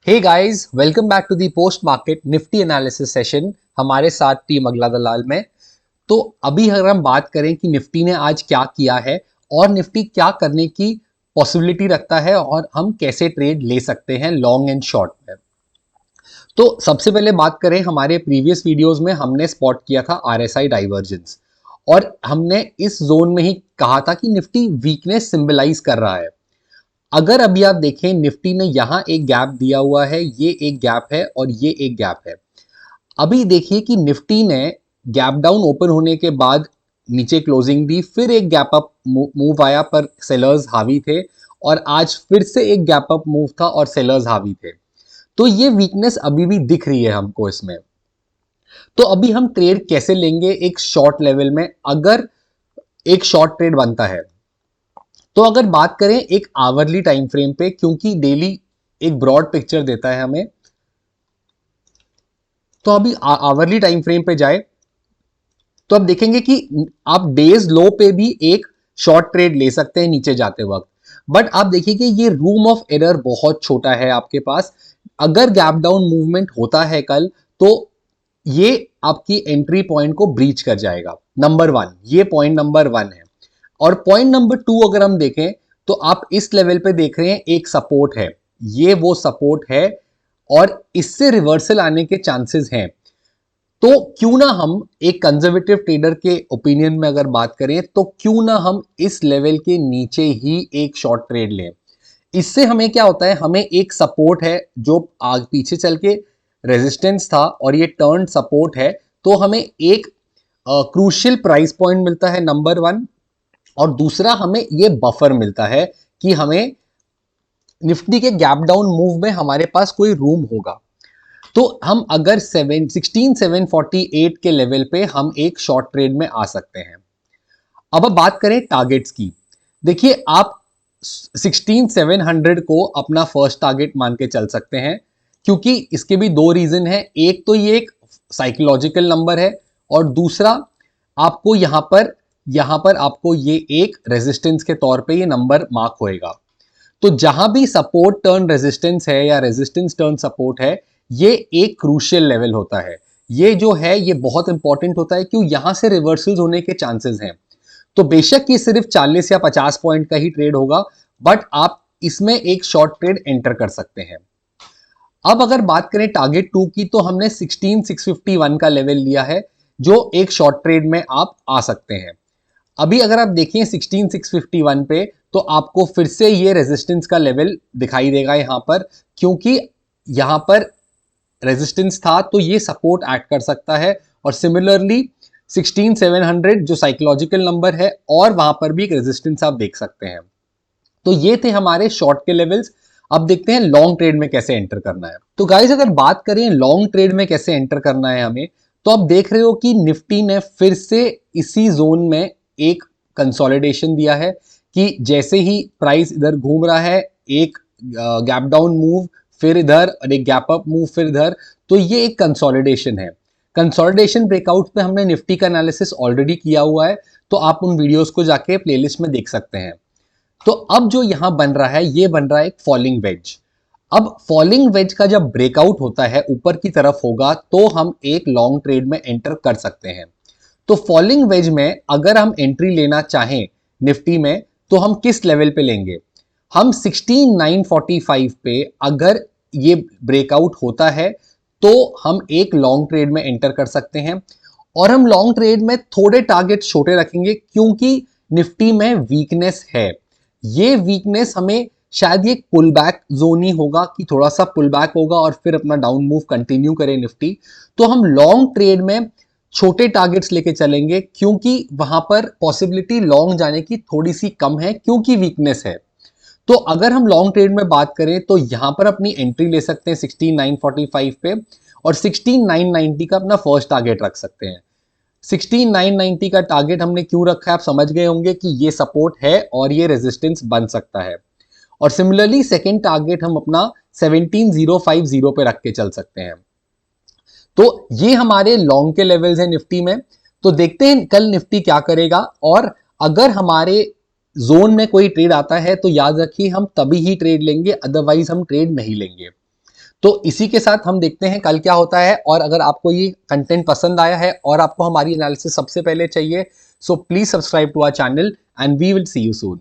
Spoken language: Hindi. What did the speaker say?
Hey guys, welcome back to the post market Nifty analysis session. हमारे साथ टीम अगला दलाल में। तो अभी अगर हम बात करें कि निफ्टी ने आज क्या किया है और निफ्टी क्या करने की पॉसिबिलिटी रखता है और हम कैसे ट्रेड ले सकते हैं लॉन्ग एंड शॉर्ट में। तो सबसे पहले बात करें, हमारे प्रीवियस वीडियोस में हमने स्पॉट किया था आरएसआई डाइवर्जेंस और हमने इस जोन में ही कहा था कि निफ्टी वीकनेस सिंबलाइज कर रहा है। अगर अभी आप देखें, निफ्टी ने यहां एक गैप दिया हुआ है, ये एक गैप है और ये एक गैप है। अभी देखिए कि निफ्टी ने गैप डाउन ओपन होने के बाद नीचे क्लोजिंग दी, फिर एक गैप अप मूव आया पर सेलर्स हावी थे और आज फिर से एक गैप अप मूव था और सेलर्स हावी थे। तो ये वीकनेस अभी भी दिख रही है हमको इसमें। तो अभी हम ट्रेड कैसे लेंगे एक शॉर्ट लेवल में, अगर एक शॉर्ट ट्रेड बनता है तो। अगर बात करें एक आवरली टाइम फ्रेम पे, क्योंकि डेली एक ब्रॉड पिक्चर देता है हमें, तो अभी आवरली टाइम फ्रेम पे जाए तो आप देखेंगे कि आप डेज लो पे भी एक शॉर्ट ट्रेड ले सकते हैं नीचे जाते वक्त। बट आप देखिए कि ये रूम ऑफ एरर बहुत छोटा है आपके पास। अगर गैप डाउन मूवमेंट होता है कल, तो ये आपकी एंट्री पॉइंट को ब्रीच कर जाएगा। नंबर वन, ये पॉइंट नंबर वन है। और पॉइंट नंबर टू अगर हम देखें तो आप इस लेवल पे देख रहे हैं एक सपोर्ट है, ये वो सपोर्ट है और इससे रिवर्सल आने के चांसेस हैं। तो क्यों ना हम एक कंजर्वेटिव ट्रेडर के ओपिनियन में अगर बात करें तो क्यों ना हम इस लेवल के नीचे ही एक शॉर्ट ट्रेड लें। इससे हमें क्या होता है, हमें एक सपोर्ट है जो आगे पीछे चल के रेजिस्टेंस था और ये टर्न सपोर्ट है, तो हमें एक क्रूशियल प्राइस पॉइंट मिलता है नंबर वन। और दूसरा, हमें ये बफर मिलता है कि हमें निफ्टी के गैप डाउन मूव में हमारे पास कोई रूम होगा। तो हम अगर 16,748 के लेवल पे हम एक शॉर्ट ट्रेड में आ सकते हैं। अब बात करें टारगेट्स की। देखिए, आप 16,700 को अपना फर्स्ट टारगेट मान के चल सकते हैं, क्योंकि इसके भी दो रीजन है। एक तो ये एक साइकोलॉजिकल नंबर है और दूसरा, आपको यहां पर आपको ये एक रेजिस्टेंस के तौर पे ये नंबर मार्क होएगा। तो जहां भी सपोर्ट टर्न रेजिस्टेंस है या रेजिस्टेंस टर्न सपोर्ट है, ये एक क्रूशियल लेवल होता है। ये जो है ये बहुत इंपॉर्टेंट होता है, क्यों यहां से रिवर्सल्स होने के चांसेस हैं। तो बेशक ये सिर्फ 40 या 50 पॉइंट का ही ट्रेड होगा, बट आप इसमें एक शॉर्ट ट्रेड एंटर कर सकते हैं। अब अगर बात करें टारगेट टू की, तो हमने 16,651 का लेवल लिया है जो एक शॉर्ट ट्रेड में आप आ सकते हैं। अभी अगर आप देखें 16,651 पे, तो आपको फिर से ये रेजिस्टेंस का लेवल दिखाई देगा यहां पर, क्योंकि यहां पर रेजिस्टेंस था तो ये सपोर्ट एक्ट कर सकता है। और सिमिलरली 16,700 जो साइकोलॉजिकल नंबर है, और वहां पर भी एक रेजिस्टेंस आप देख सकते हैं। तो ये थे हमारे शॉर्ट के लेवल्स। अब देखते हैं लॉन्ग ट्रेड में कैसे एंटर करना है। तो गाइस, अगर बात करें लॉन्ग ट्रेड में कैसे एंटर करना है हमें, तो आप देख रहे हो कि निफ्टी ने फिर से इसी जोन में एक कंसोलिडेशन दिया है कि जैसे ही प्राइस इधर घूम रहा है, एक गैप डाउन मूव, फिर इधर और एक गैप अप मूव, फिर इधर। तो ये एक कंसोलिडेशन है। कंसोलिडेशन ब्रेकआउट पे हमने निफ्टी का एनालिसिस ऑलरेडी किया हुआ है, तो आप उन वीडियोस को जाके प्लेलिस्ट में देख सकते हैं। तो अब जो यहां बन रहा है, ये बन रहा है एक फॉलिंग वेज। अब फॉलिंग वेज का जब ब्रेकआउट होता है, ऊपर की तरफ होगा, तो हम एक लॉन्ग ट्रेड में एंटर कर सकते हैं। तो फॉलिंग वेज में अगर हम एंट्री लेना चाहें निफ्टी में, तो हम किस लेवल पे लेंगे? हम 16,945 पे अगर ये ब्रेकआउट होता है, तो हम एक लॉन्ग ट्रेड में एंटर कर सकते हैं। और हम लॉन्ग ट्रेड में थोड़े टारगेट छोटे रखेंगे, क्योंकि निफ्टी में वीकनेस है। ये वीकनेस हमें शायद ये पुल बैक जोन ही होगा, कि थोड़ा सा पुल बैक होगा और फिर अपना डाउन मूव कंटिन्यू करे निफ्टी। तो हम लॉन्ग ट्रेड में छोटे टारगेट्स लेके चलेंगे, क्योंकि वहां पर पॉसिबिलिटी लॉन्ग जाने की थोड़ी सी कम है, क्योंकि वीकनेस है। तो अगर हम लॉन्ग ट्रेड में बात करें, तो यहां पर अपनी एंट्री ले सकते हैं 16,945 पे, और 16,990 का अपना फर्स्ट टारगेट रख सकते हैं। 16,990 का टारगेट हमने क्यों रखा है, आप समझ गए होंगे कि ये सपोर्ट है और ये रेजिस्टेंस बन सकता है। और सिमिलरली सेकेंड टारगेट हम अपना 17,050 पे रख के चल सकते हैं। तो ये हमारे लॉन्ग के लेवल्स हैं निफ्टी में। तो देखते हैं कल निफ्टी क्या करेगा, और अगर हमारे जोन में कोई ट्रेड आता है तो याद रखिए हम तभी ही ट्रेड लेंगे, अदरवाइज हम ट्रेड नहीं लेंगे। तो इसी के साथ हम देखते हैं कल क्या होता है, और अगर आपको ये कंटेंट पसंद आया है और आपको हमारी एनालिसिस सबसे पहले चाहिए, so please subscribe to our channel and we will see you soon.